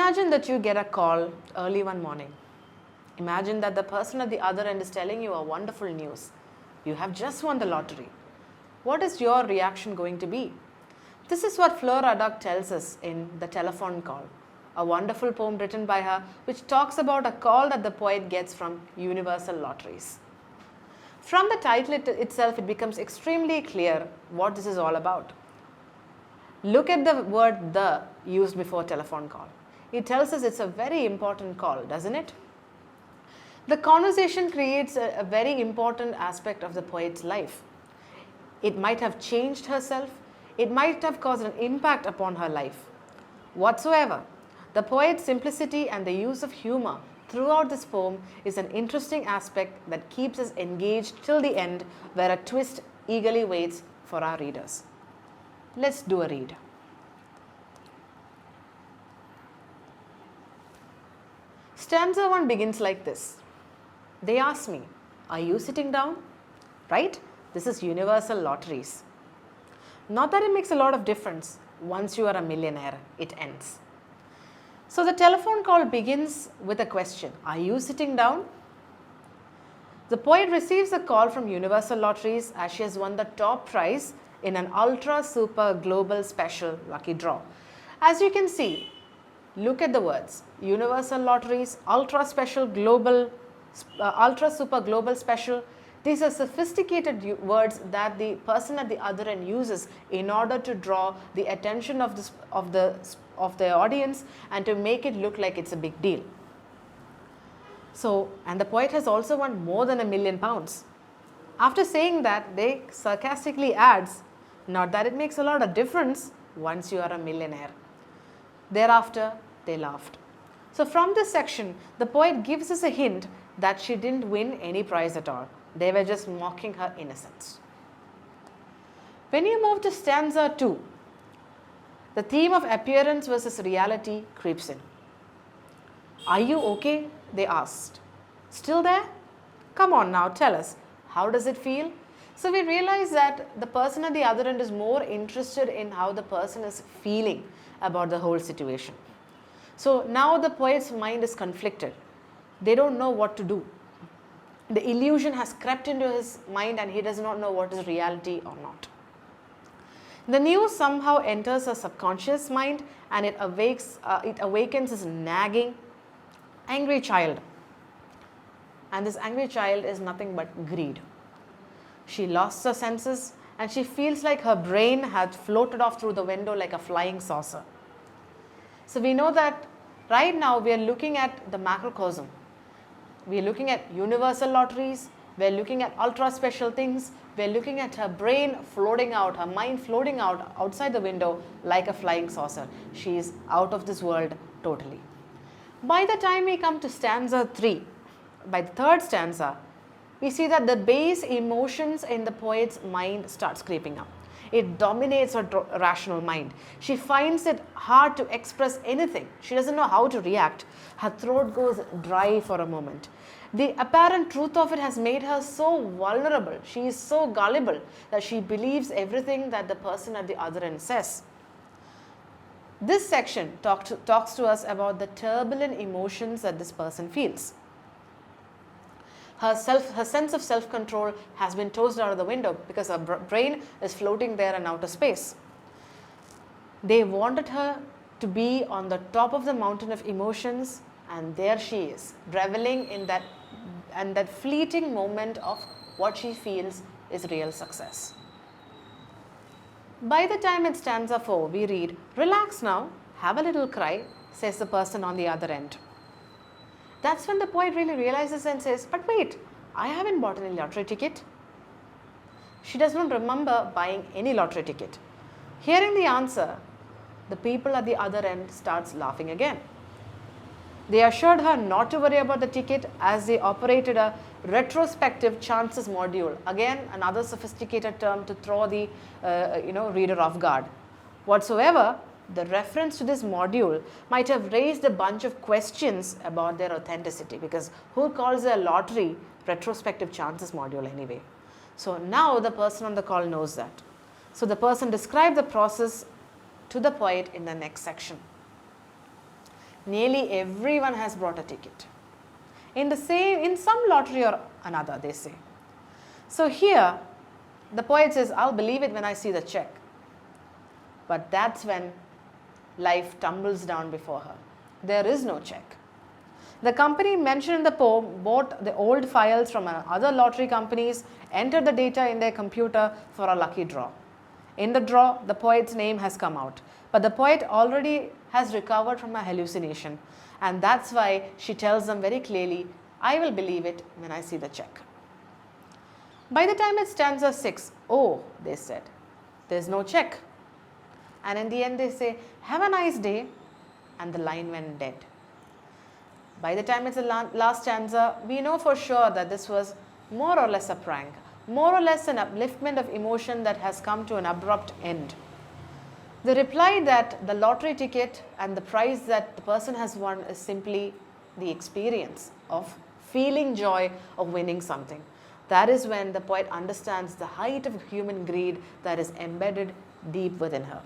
Imagine that you get a call early one morning. Imagine that the person at the other end is telling you a wonderful news. You have just won the lottery. What is your reaction going to be? This is what Fleur Adcock tells us in The Telephone Call, a wonderful poem written by her which talks about a call that the poet gets from Universal Lotteries. From the title itself, it becomes extremely clear what this is all about. Look at the word "the" used before telephone call. It tells us it's a very important call, doesn't it? The conversation creates a very important aspect of the poet's life. It might have changed herself. It might have caused an impact upon her life. Whatsoever, the poet's simplicity and the use of humor throughout this poem is an interesting aspect that keeps us engaged till the end, where a twist eagerly waits for our readers. Let's do a read. Stanza 1 begins like this. They ask me, are you sitting down? Right? This is Universal Lotteries. Not that it makes a lot of difference. Once you are a millionaire, it ends. So the telephone call begins with a question. Are you sitting down? The poet receives a call from Universal Lotteries as she has won the top prize in an ultra super global special lucky draw. As you can see, look at the words. Universal Lotteries, ultra special global, ultra super global special. These are sophisticated words that the person at the other end uses in order to draw the attention of the audience and to make it look like it's a big deal. So, and the poet has also won more than £1 million. After saying that, they sarcastically adds, not that it makes a lot of difference once you are a millionaire. Thereafter, they laughed. So from this section, the poet gives us a hint that she didn't win any prize at all. They were just mocking her innocence. When you move to stanza 2, the theme of appearance versus reality creeps in. Are you okay? They asked. Still there? Come on now, tell us. How does it feel? So we realize that the person at the other end is more interested in how the person is feeling about the whole situation. So now the poet's mind is conflicted. They don't know what to do. The illusion has crept into his mind and he does not know what is reality or not. The news somehow enters her subconscious mind and it awakens his nagging, angry child. And this angry child is nothing but greed. She lost her senses and she feels like her brain had floated off through the window like a flying saucer. So we know that right now we are looking at the macrocosm. We are looking at Universal Lotteries, we are looking at ultra special things, we are looking at her brain floating out, her mind floating out outside the window like a flying saucer. She is out of this world totally. By the time we come to stanza 3, by the third stanza, we see that the base emotions in the poet's mind starts creeping up. It dominates her rational mind. She finds it hard to express anything. She doesn't know how to react. Her throat goes dry for a moment. The apparent truth of it has made her so vulnerable. She is so gullible that she believes everything that the person at the other end says. This section talks to us about the turbulent emotions that this person feels. Her sense of self-control has been tossed out of the window because her brain is floating there in outer space. They wanted her to be on the top of the mountain of emotions, and there she is, reveling in that fleeting moment of what she feels is real success. By the time it stanza 4, we read, "Relax now, have a little cry," says the person on the other end. That's when the poet really realizes and says, but wait, I haven't bought any lottery ticket. She does not remember buying any lottery ticket. Hearing the answer, the people at the other end starts laughing again. They assured her not to worry about the ticket as they operated a retrospective chances module. Again, another sophisticated term to throw the reader off guard. Whatsoever, the reference to this module might have raised a bunch of questions about their authenticity, because who calls a lottery retrospective chances module anyway? So now the person on the call knows that. So the person described the process to the poet in the next section. Nearly everyone has brought a ticket. In some lottery or another, they say. So here, the poet says, I'll believe it when I see the check. But that's when life tumbles down before her. There is no check. The company mentioned in the poem bought the old files from other lottery companies, entered the data in their computer for a lucky draw. In the draw, the poet's name has come out. But the poet already has recovered from a hallucination. And that's why she tells them very clearly, I will believe it when I see the check. By the time it's stanza 6, oh, they said, there's no check. And in the end they say, have a nice day, and the line went dead. By the time it's the last stanza, we know for sure that this was more or less a prank, more or less an upliftment of emotion that has come to an abrupt end. They reply that the lottery ticket and the prize that the person has won is simply the experience of feeling joy of winning something. That is when the poet understands the height of human greed that is embedded deep within her.